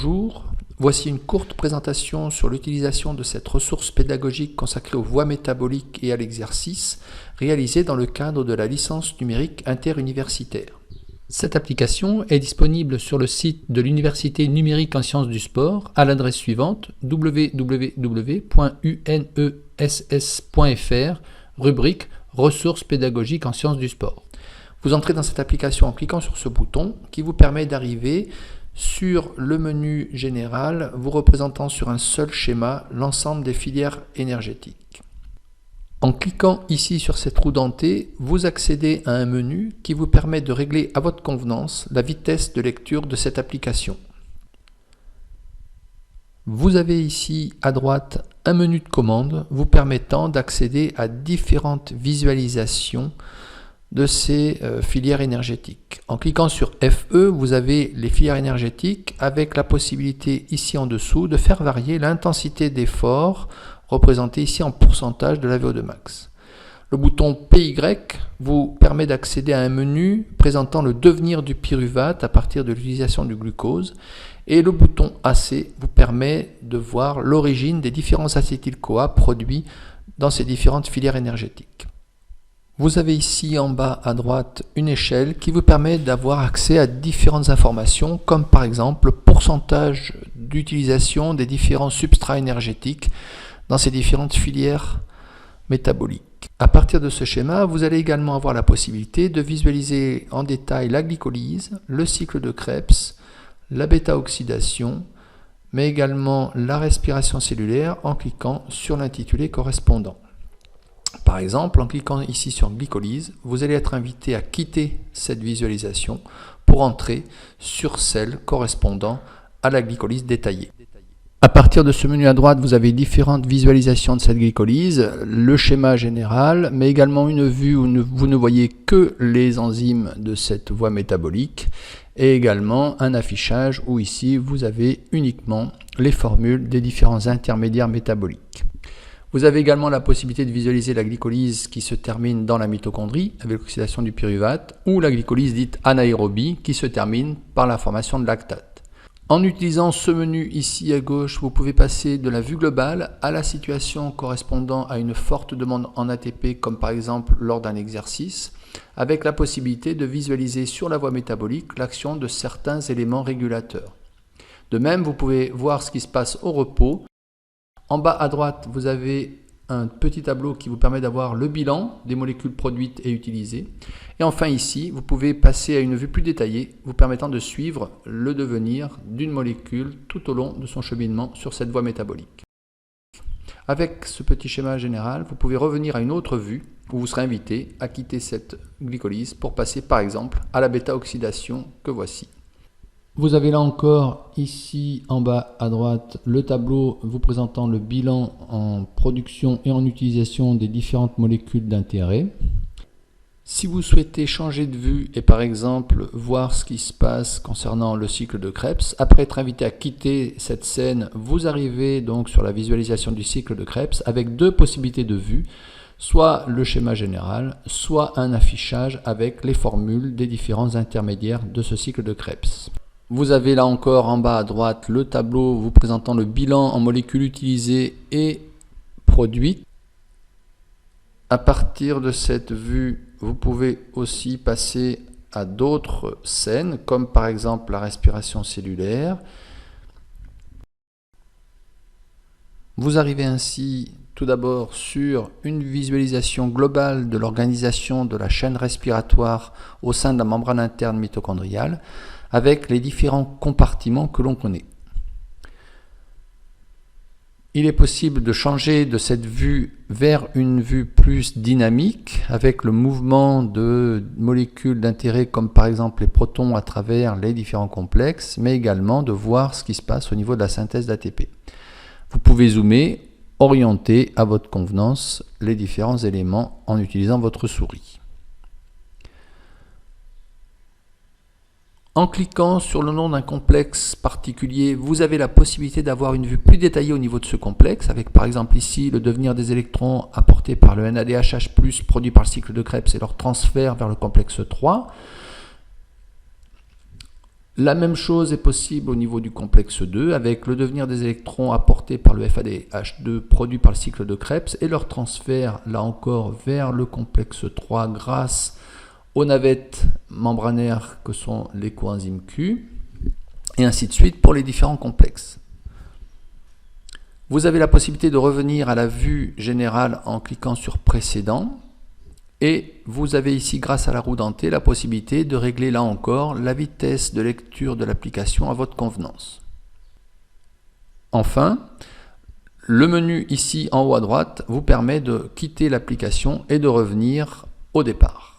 Bonjour, voici une courte présentation sur l'utilisation de cette ressource pédagogique consacrée aux voies métaboliques et à l'exercice, réalisée dans le cadre de la licence numérique interuniversitaire. Cette application est disponible sur le site de l'Université numérique en sciences du sport à l'adresse suivante www.uness.fr, rubrique Ressources pédagogiques en sciences du sport. Vous entrez dans cette application en cliquant sur ce bouton qui vous permet d'arriver sur le menu général, vous représentant sur un seul schéma l'ensemble des filières énergétiques. En cliquant ici sur cette roue dentée, vous accédez à un menu qui vous permet de régler à votre convenance la vitesse de lecture de cette application. Vous avez ici à droite un menu de commande vous permettant d'accéder à différentes visualisations de ces filières énergétiques. En cliquant sur FE, vous avez les filières énergétiques avec la possibilité ici en dessous de faire varier l'intensité d'effort représentée ici en pourcentage de la VO2 max. Le bouton PY vous permet d'accéder à un menu présentant le devenir du pyruvate à partir de l'utilisation du glucose et le bouton AC vous permet de voir l'origine des différents acétyl-CoA produits dans ces différentes filières énergétiques. Vous avez ici en bas à droite une échelle qui vous permet d'avoir accès à différentes informations comme par exemple le pourcentage d'utilisation des différents substrats énergétiques dans ces différentes filières métaboliques. À partir de ce schéma, vous allez également avoir la possibilité de visualiser en détail la glycolyse, le cycle de Krebs, la bêta-oxydation, mais également la respiration cellulaire en cliquant sur l'intitulé correspondant. Par exemple, en cliquant ici sur glycolyse, vous allez être invité à quitter cette visualisation pour entrer sur celle correspondant à la glycolyse détaillée. À partir de ce menu à droite, vous avez différentes visualisations de cette glycolyse, le schéma général, mais également une vue où vous ne voyez que les enzymes de cette voie métabolique, et également un affichage où ici vous avez uniquement les formules des différents intermédiaires métaboliques. Vous avez également la possibilité de visualiser la glycolyse qui se termine dans la mitochondrie avec l'oxydation du pyruvate ou la glycolyse dite anaérobie qui se termine par la formation de lactate. En utilisant ce menu ici à gauche, vous pouvez passer de la vue globale à la situation correspondant à une forte demande en ATP comme par exemple lors d'un exercice avec la possibilité de visualiser sur la voie métabolique l'action de certains éléments régulateurs. De même, vous pouvez voir ce qui se passe au repos. En bas à droite, vous avez un petit tableau qui vous permet d'avoir le bilan des molécules produites et utilisées. Et enfin ici, vous pouvez passer à une vue plus détaillée, vous permettant de suivre le devenir d'une molécule tout au long de son cheminement sur cette voie métabolique. Avec ce petit schéma général, vous pouvez revenir à une autre vue où vous serez invité à quitter cette glycolyse pour passer par exemple à la bêta-oxydation que voici. Vous avez là encore, ici en bas à droite, le tableau vous présentant le bilan en production et en utilisation des différentes molécules d'intérêt. Si vous souhaitez changer de vue et par exemple voir ce qui se passe concernant le cycle de Krebs, après être invité à quitter cette scène, vous arrivez donc sur la visualisation du cycle de Krebs avec deux possibilités de vue, soit le schéma général, soit un affichage avec les formules des différents intermédiaires de ce cycle de Krebs. Vous avez là encore en bas à droite le tableau vous présentant le bilan en molécules utilisées et produites. À partir de cette vue, vous pouvez aussi passer à d'autres scènes, comme par exemple la respiration cellulaire. Vous arrivez ainsi tout d'abord sur une visualisation globale de l'organisation de la chaîne respiratoire au sein de la membrane interne mitochondriale, avec les différents compartiments que l'on connaît. Il est possible de changer de cette vue vers une vue plus dynamique avec le mouvement de molécules d'intérêt comme par exemple les protons à travers les différents complexes, mais également de voir ce qui se passe au niveau de la synthèse d'ATP. Vous pouvez zoomer, orienter à votre convenance les différents éléments en utilisant votre souris. En cliquant sur le nom d'un complexe particulier, vous avez la possibilité d'avoir une vue plus détaillée au niveau de ce complexe, avec par exemple ici le devenir des électrons apportés par le NADHH+, produit par le cycle de Krebs et leur transfert vers le complexe 3. La même chose est possible au niveau du complexe 2 avec le devenir des électrons apportés par le FADH2 produit par le cycle de Krebs et leur transfert là encore vers le complexe 3 grâce aux navettes membranaires que sont les coenzymes Q et ainsi de suite pour les différents complexes. Vous avez la possibilité de revenir à la vue générale en cliquant sur précédent. Et vous avez ici, grâce à la roue dentée, la possibilité de régler là encore la vitesse de lecture de l'application à votre convenance. Enfin, le menu ici en haut à droite vous permet de quitter l'application et de revenir au départ.